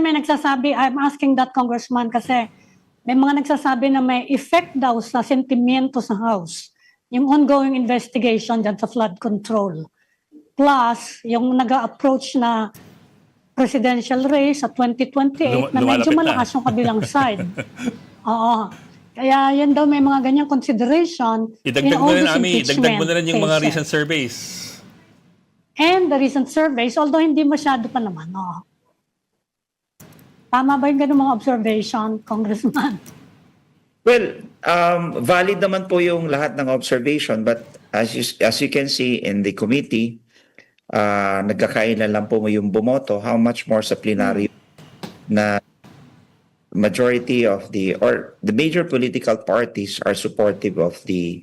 may nagsasabi, I'm asking that Congressman kasi may mga nagsasabi na may effect daw sa sentimiento sa House. Yung ongoing investigation dyan sa flood control. Plus, yung nag-approach na presidential race sa 2028 na medyo Lumalapit na. malakas yung kabilang side. Oo. Kaya yan daw may mga ganyang consideration Idagdag in mo all rin, these Ami, idagdag impeachment mo na rin yung mga cases. recent surveys. And the recent surveys, although hindi masyado pa naman. No. Tama ba yung ganung mga observation, Congressman? Well, valid naman po yung lahat ng observation, but as you can see in the committee, nagkakailan lang po yung bumoto, how much more sa plenary na majority of the major political parties are supportive of the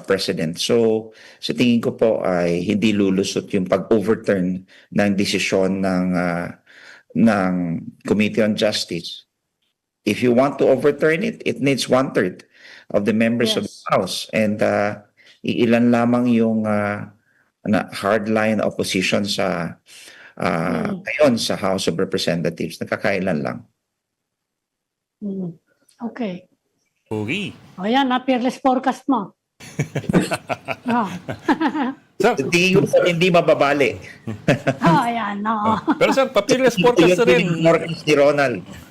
president. So sa tingin ko po ay hindi lulusot yung pag-overturn ng desisyon ng Committee on Justice. If you want to overturn it, it needs 1/3 of the members of the House, and ilan lamang yung hardline opposition sa ngayon sa House of Representatives. Nakakailan lang. Okay. Okay. O yan, peerless forecast mo. Sir, Tingin ko hindi mababali. Ayan, no. pero sir, papirless forecast na rin. Yung forecast ni Ronald.